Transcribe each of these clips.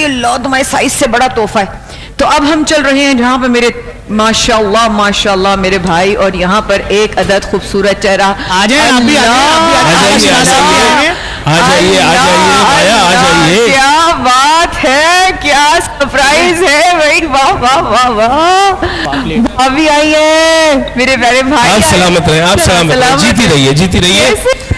اللہ تمہارے سائز سے بڑا تحفہ ہے. تو اب ہم چل رہے ہیں جہاں پہ میرے ماشاءاللہ میرے بھائی اور یہاں پر ایک عدد خوبصورت چہرہ. آ جائیے. کیا بات ہے, کیا سرپرائز ہے بھائی, واہ واہ واہ واہ. بھابھی آئی ہے میرے پیارے بھائی. آپ سلامت رہیں, آپ سلامت رہیں, جیتی رہیے.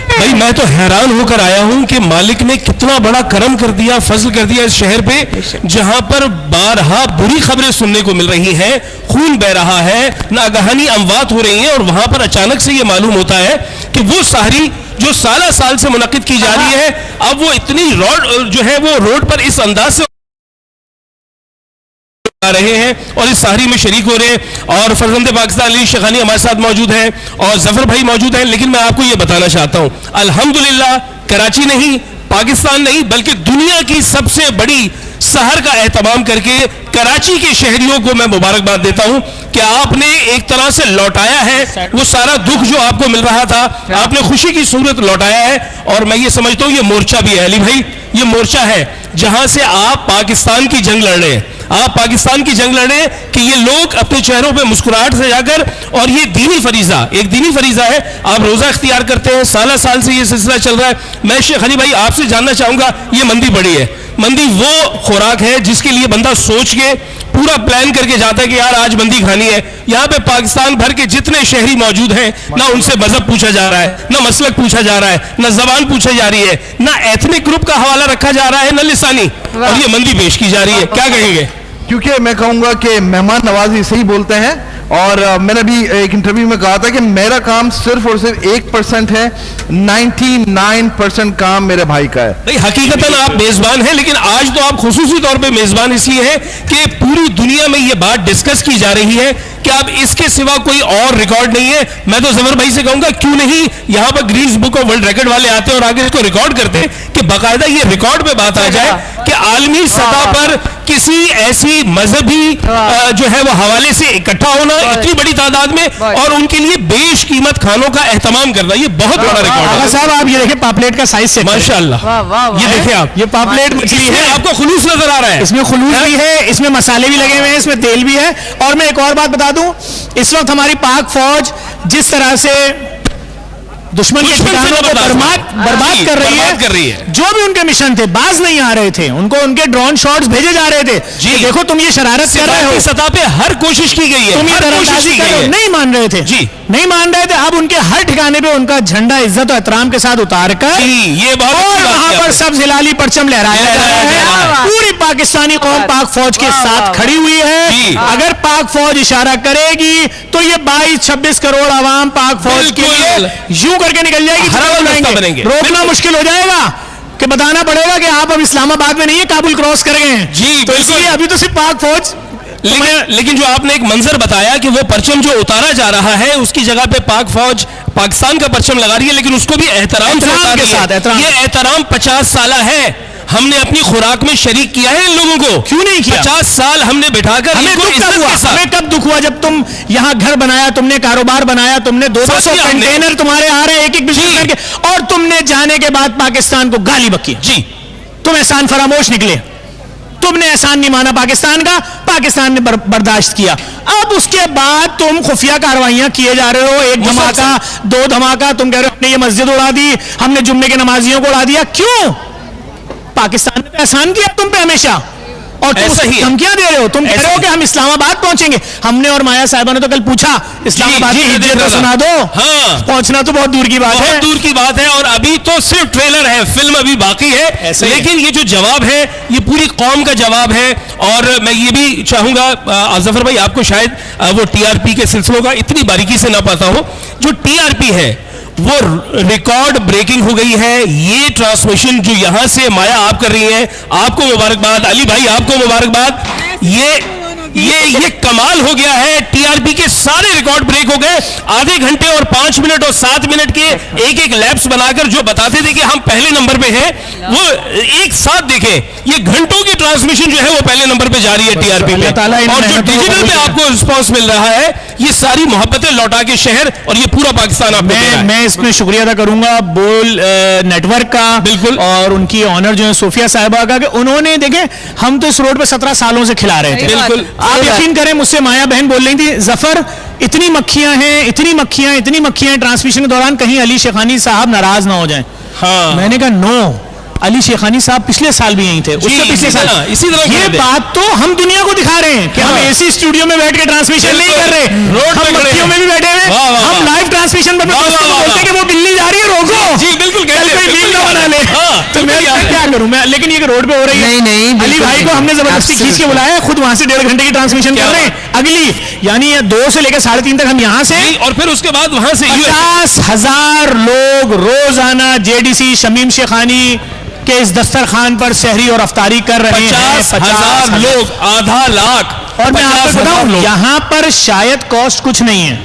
بھائی میں تو حیران ہو کر آیا ہوں کہ مالک نے کتنا بڑا کرم کر دیا, فضل کر دیا اس شہر پہ, جہاں پر بارہا بری خبریں سننے کو مل رہی ہیں, خون بہ رہا ہے, ناگہانی اموات ہو رہی ہیں, اور وہاں پر اچانک سے یہ معلوم ہوتا ہے کہ وہ سحری جو سالہ سال سے منعقد کی جا رہی ہے, اب وہ اتنی روڈ پر اس انداز سے آ رہے ہیں اور اس سحری میں شریک ہو رہے ہیں. اور فرزند پاکستان علی شیخانی ہمارے ساتھ موجود ہیں اور ظفر بھائی موجود ہیں. لیکن میں آپ کو یہ بتانا چاہتا ہوں, الحمدللہ کراچی نہیں, پاکستان نہیں, بلکہ دنیا کی سب سے بڑی سحر کا اہتمام کر کے کراچی کے شہریوں کو میں مبارکباد دیتا ہوں کہ آپ نے ایک طرح سے لوٹایا ہے وہ سارا دکھ جو آپ کو مل رہا تھا, آپ نے خوشی کی صورت لوٹایا ہے. اور میں یہ سمجھتا ہوں یہ مورچہ بھی ہے علی بھائی, یہ مورچہ ہے جہاں سے آپ پاکستان کی جنگ لڑ رہے ہیں, آپ پاکستان کی جنگ لڑیں کہ یہ لوگ اپنے چہروں پہ مسکراہٹ سے جا کر, اور یہ دینی فریضہ, ایک دینی فریضہ ہے, آپ روزہ اختیار کرتے ہیں, سالہ سال سے یہ سلسلہ چل رہا ہے. میں شیخ علی بھائی آپ سے جاننا چاہوں گا, یہ مندی بڑی ہے, مندی وہ خوراک ہے جس کے لیے بندہ سوچ کے پورا پلان کر کے جاتا ہے کہ یار آج مندی کھانی ہے. یہاں پہ پاکستان بھر کے جتنے شہری موجود ہیں, نہ ان سے مذہب پوچھا جا رہا ہے, نہ مسلک پوچھا جا رہا ہے, نہ زبان پوچھی جا رہی ہے, نہ ایتھنک گروپ کا حوالہ رکھا جا رہا ہے, نہ لسانی, اور یہ مندی پیش کی جا رہی ہے. کیا کہیں گے؟ کیونکہ میں کہوں گا کہ مہمان نوازی صحیح بولتے ہیں, اور میں نے بھی ایک انٹرویو میں کہا تھا کہ میرا کام صرف اور صرف 1% ہے, 99% کام میرے بھائی کا ہے. نہیں, حقیقتاً آپ میزبان ہیں, لیکن آج تو آپ خصوصی طور پہ میزبان اس لیے ہیں کہ پوری دنیا میں یہ بات ڈسکس کی جا رہی ہے کہ اب اس کے سوا کوئی اور ریکارڈ نہیں ہے. میں تو ظفر بھائی سے کہوں گا کیوں نہیں یہاں پر Guinness book of world record والے آتے ہیں اور آگے اس کو ریکارڈ کرتے ہیں کہ باقاعدہ یہ ریکارڈ پہ بات آ جائے کہ عالمی سطح پر کسی ایسی مذہبی جو ہے وہ حوالے سے اکٹھا ہونا اتنی بڑی تعداد میں, اور ان کے لیے بیش قیمت کھانوں کا اہتمام کرنا, یہ بہت بڑا ریکارڈ ہے. صاحب آپ یہ دیکھیں پاپلیٹ کا سائز سے, ماشاءاللہ, یہ دیکھیں آپ, یہ پاپلیٹ مچھلی ہے, آپ کو خلوص نظر آ رہا ہے, اس میں خلوص بھی ہے, اس میں مسالے بھی لگے ہوئے ہیں, اس میں تیل بھی ہے. اور میں ایک اور بات بتا دوں, اس وقت ہماری پاک فوج جس طرح سے دشمن کے ٹھکانوں کو برباد کر رہی ہے, جو بھی ان کے مشن تھے باز نہیں آ رہے تھے, ان کو ان کے ڈرون شاٹس بھیجے جا رہے تھے. جی دیکھو تم یہ شرارت کر رہے ہو, سطح پہ ہر کوشش کی گئی ہے, تم یہ طرفداری کر رہے ہو, نہیں مان رہے تھے, جی نہیں مان رہے تھے. اب ان کے ہر ٹھکانے پہ ان کا جھنڈا عزت و احترام کے ساتھ اتار کر یہ اور وہاں پر سبز ہلالی پرچم لہرایا جا رہا ہے. پوری پاکستانی قوم پاک فوج کے ساتھ کھڑی ہوئی ہے. اگر پاک فوج اشارہ کرے گی تو یہ 22-26 کروڑ عوام پاک فوج کے لیے یوں کر کے نکل جائے گی, روکنا مشکل ہو جائے گا کہ بتانا پڑے گا کہ آپ اب اسلام آباد میں نہیں ہے, کابل کراس کر گئے ہیں. جی تو اس لیے ابھی تو صرف پاک فوج. لیکن جو آپ نے ایک منظر بتایا کہ وہ پرچم جو اتارا جا رہا ہے اس کی جگہ پہ پاک فوج پاکستان کا پرچم لگا رہی ہے, لیکن اس کو بھی احترام سے اتار رہی ہے. یہ احترام 50 سالہ ہے, ہم نے اپنی خوراک میں شریک کیا ہے ان لوگوں کو, کیوں نہیں کیا؟ 50 سال ہم نے بٹھا کر, ہمیں کب دکھ ہوا جب تم یہاں گھر بنایا, تم نے کاروبار بنایا, تم نے 200 کنٹینر تمہارے آ رہے ہیں ایک بزنس کر کے, اور تم نے جانے کے بعد پاکستان کو گالی بکی. جی تم احسان فراموش نکلے, تم نے احسان نہیں مانا پاکستان کا, پاکستان نے برداشت کیا. اب اس کے بعد تم خفیہ کاروائیاں کیے جا رہے ہو, 1 دھماکہ 2 دھماکہ, تم کہہ رہے ہو ہم نے یہ مسجد اڑا دی, ہم نے جمعے کے نمازیوں کو اڑا دیا. کیوں؟ پاکستان نے احسان کیا تم پہ ہمیشہ, اور تم دھمکیاں دے رہے ہو. تم کہہ رہے ہو کہ ہم اسلام آباد پہنچیں گے. ہم نے اور مایا صاحبہ نے تو کل پوچھا اسلام آباد کی ہجرت تو سنا دو, پہنچنا تو بہت دور کی بات ہے, بہت دور کی بات ہے, اور ابھی تو صرف ٹریلر ہے, فلم ابھی باقی ہے. لیکن یہ جو جواب ہے یہ پوری قوم کا جواب ہے. اور میں یہ بھی چاہوں گا ظفر بھائی, آپ کو شاید وہ TRP کے سلسلوں کا اتنی باریکی سے نہ پتا ہو. جو TRP ہے وہ ریکارڈ بریکنگ ہو گئی ہے. یہ ٹرانسمیشن جو یہاں سے مایا آپ کر رہی ہیں, آپ کو مبارکباد, علی بھائی آپ کو مبارکباد. یہ کمال ہو گیا ہے. TRP کے سارے ریکارڈ بریک ہو گئے. آدھے گھنٹے اور 5 منٹ اور 7 منٹ کے ایک لیپس بنا کر جو بتاتے تھے کہ ہم پہلے نمبر پہ ہیں, وہ ایک ساتھ دیکھیں یہ گھنٹوں کی ٹرانسمیشن جو ہے وہ پہلے نمبر پہ جاری ہے TRP میں. اور جو ڈیجیٹل پہ آپ کو رسپانس مل رہا ہے یہ ساری محبتیں لوٹا کے شہر اور یہ پورا پاکستان آپ کو دے رہا ہے. میں اس میں شکریہ ادا کروں گا بول نیٹ ورک کا بالکل. اور ان کی آنر جو ہے صوفیہ صاحبہ کا, کہ انہوں نے دیکھیں ہم تو اس روڈ پہ 17 سالوں سے کھلا رہے تھے. بالکل. آپ یقین کریں, مجھ سے مایا بہن بول رہی تھی ظفر اتنی مکھیاں ہیں ٹرانسمیشن کے دوران, کہیں علی شیخانی صاحب ناراض نہ ہو جائیں. ہاں میں نے کہا نو, علی شیخانی صاحب پچھلے سال بھی یہیں تھے, اس سے پچھلے سال. اسی طرح یہ بات تو ہم دنیا کو دکھا رہے ہیں کہ ہم اے سی اسٹوڈیو میں بیٹھ کے ٹرانسمیشن نہیں کر رہے, ہم مکھیوں میں بھی بیٹھے ہوئے, ہم لائیو ٹرانسمیشن پر بولتے ہیں کہ وہ بلی جا رہی ہے روکو, جی بالکل بنا لے. تو میں کیا کروں میں, لیکن یہ روڈ پہ ہو رہی ہے. نہیں علی بھائی کو ہم نے زبردستی کھینچ کے بلایا, خود وہاں سے 1.5 گھنٹے کی ٹرانسمیشن کر رہے ہیں اگلی, یعنی 2 سے لے کے 3:30 تک ہم یہاں سے, اور پھر اس کے بعد وہاں سے 50,000 لوگ روزانہ JDC شمیم شیخانی کے اس دسترخوان پر سحری اور افطاری کر رہے ہیں. 50,000 لوگ, آدھا لاکھ. اور میں آپ کو بتاؤں یہاں پر شاید کاسٹ کچھ نہیں ہے.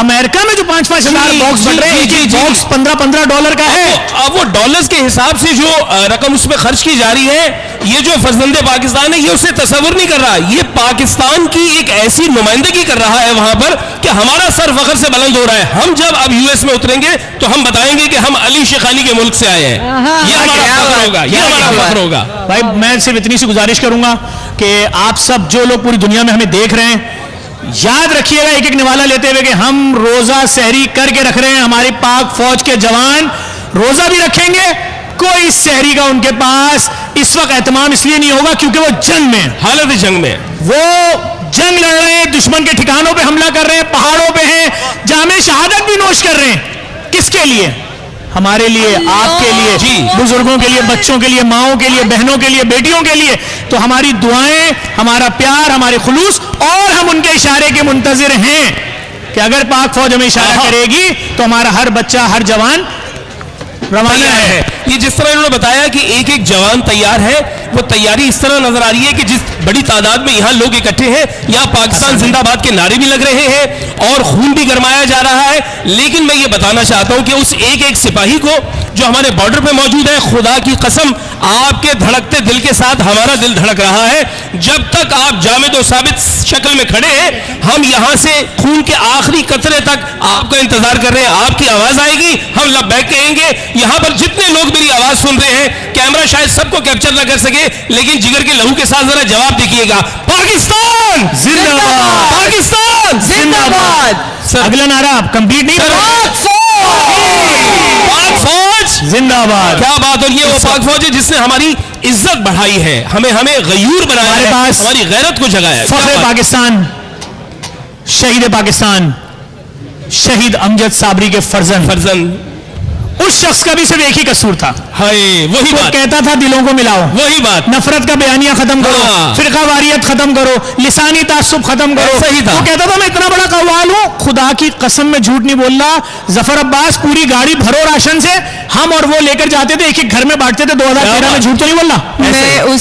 امریکہ میں جو 5,000 باکس بن رہے ہیں, ایک باکس $15 کا ہے. اب وہ ڈالرز کے حساب سے جو رقم اس میں خرچ کی جا رہی ہے, یہ جو فرزند پاکستان ہے یہ اسے تصور نہیں کر رہا. یہ پاکستان کی ایک ایسی نمائندگی کر رہا ہے وہاں پر کہ ہمارا سر فخر سے بلند ہو رہا ہے. ہم جب اب US میں اتریں گے تو ہم بتائیں گے کہ ہم علی شیخانی کے ملک سے آئے ہیں. یہ ہمارا فخر ہوگا, یہ ہمارا فخر ہوگا. بھائی میں صرف اتنی سی گزارش کروں گا کہ آپ سب جو لوگ پوری دنیا میں ہمیں دیکھ رہے ہیں, یاد رکھیے گا ایک ایک نوالا لیتے ہوئے کہ ہم روزہ سحری کر کے رکھ رہے ہیں. ہماری پاک فوج کے جوان روزہ بھی رکھیں گے, کوئی سحری کا ان کے پاس اس وقت اہتمام اس لیے نہیں ہوگا کیونکہ وہ جنگ میں, حالت جنگ میں, وہ جنگ لڑ رہے ہیں, دشمن کے ٹھکانوں پہ حملہ کر رہے ہیں, پہاڑوں پہ ہیں, جام شہادت بھی نوش کر رہے ہیں. کس کے لیے؟ ہمارے لیے, آپ کے لیے, بزرگوں کے لیے, بچوں کے لیے, ماؤں کے لیے, بہنوں کے لیے, بیٹیوں کے لیے. تو ہماری دعائیں, ہمارا پیار, ہمارے خلوص, اور ہم ان کے اشارے کے منتظر ہیں کہ اگر پاک فوج ہمیں اشارہ کرے گی تو ہمارا ہر بچہ, ہر جوان روانہ ہے. یہ جس طرح انہوں نے بتایا کہ ایک ایک جوان تیار ہے, وہ تیاری اس طرح نظر آ رہی ہے کہ جس بڑی تعداد میں یہاں لوگ اکٹھے ہیں, یہاں پاکستان زندہ باد کے نعرے بھی لگ رہے ہیں اور خون بھی گرمایا جا رہا ہے. لیکن میں یہ بتانا چاہتا ہوں کہ اس ایک ایک سپاہی کو جو ہمارے بارڈر پہ موجود ہے, خدا کی قسم آپ کے دھڑکتے دل کے ساتھ ہمارا دل دھڑک رہا ہے. جب تک آپ جامد و ثابت شکل میں کھڑے ہیں, ہم یہاں سے خون کے آخری قطرے تک آپ کا انتظار کر رہے ہیں. آپ کی آواز آئے گی, ہم لبیک کہیں گے. یہاں پر جتنے لوگ میری آواز سن رہے ہیں, کیمرہ شاید سب کو کیپچر نہ کر سکے, لیکن جگر کے لہو کے ساتھ ذرا جواب دیکھیے گا, پاکستان زندہ باد, پاکستان زندہ باد. اگلا نعرہ آپ کمپلیٹ نہیں پاک فوج زندہ باد. کیا بات. اور یہ وہ پاک فوج ہے جس نے ہماری عزت بڑھائی ہے, ہمیں غیور بنایا ہے, ہماری غیرت کو جگایا ہے. فخر پاکستان, شہید پاکستان, شہید امجد صابری کے فرزند, اس شخص کا بھی صرف ایک ہی قصور تھا, وہی وہ بات, کہتا تھا دلوں کو ملاؤ, وہی بات, نفرت کا بیانیہ ختم کرو, فرقہ واریت ختم کرو, لسانی تعصب ختم کرو. صحیح تھا. وہ کہتا تھا میں اتنا بڑا قوال ہوں, خدا کی قسم میں جھوٹ نہیں بول رہا. ظفر عباس پوری گاڑی بھرو راشن سے, ہم اور وہ لے کر جاتے تھے, ایک ایک گھر میں بانٹتے تھے. 2013 میں جھوٹ تو نہیں بول رہا. میں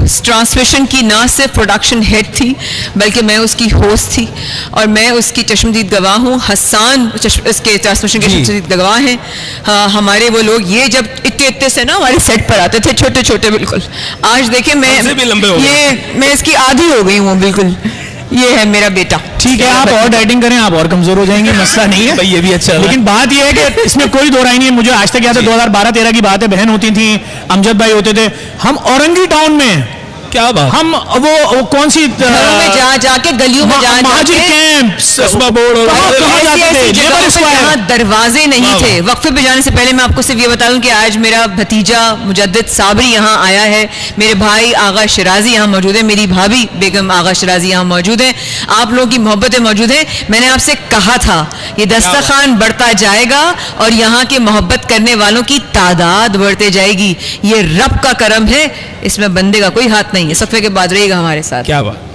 اس ٹرانسمیشن کی نہ صرف پروڈکشن ہیڈ تھی بلکہ میں اس کی ہوسٹ تھی, اور میں اس کی چشمدید گواہ ہوں. حسان اس کے ٹرانسمیشن کے چشمدید گواہ ہیں. ہمارے وہ لوگ یہ جب اتے سے نا ہمارے سیٹ پر آتے تھے, چھوٹے چھوٹے بالکل. آج دیکھیں میں اس کی آدھی ہو گئی ہوں بالکل. یہ ہے میرا بیٹا. ٹھیک ہے, آپ اور ڈائٹنگ کریں, آپ اور کمزور ہو جائیں گے, مسئلہ نہیں ہے. یہ بھی اچھا. لیکن بات یہ ہے کہ اس میں کوئی دو رائے نہیں ہے. مجھے آج تک یاد ہے 2012-13 کی بات ہے, بہن ہوتی تھیں, امجد بھائی ہوتے تھے, ہم اورنگی ٹاؤن میں, کیا بات, ہم وہ کون سی گھروں میں جا کے گلیوں میں مہاجر کیمپس, جہاں دروازے نہیں تھے. وقفے پہ جانے سے پہلے میں آپ کو صرف یہ بتا دوں کہ آج میرا بھتیجا مجدد صابری یہاں آیا ہے, میرے بھائی آغا شرازی یہاں موجود ہے, میری بھابھی بیگم آغا شرازی یہاں موجود ہیں, آپ لوگوں کی محبتیں موجود ہیں. میں نے آپ سے کہا تھا یہ دسترخوان بڑھتا جائے گا اور یہاں کے محبت کرنے والوں کی تعداد بڑھتے جائے گی. یہ رب کا کرم ہے, اس میں بندے کا کوئی ہاتھ نہیں ہے. صفحے کے بعد رہے گا ہمارے ساتھ. کیا بات.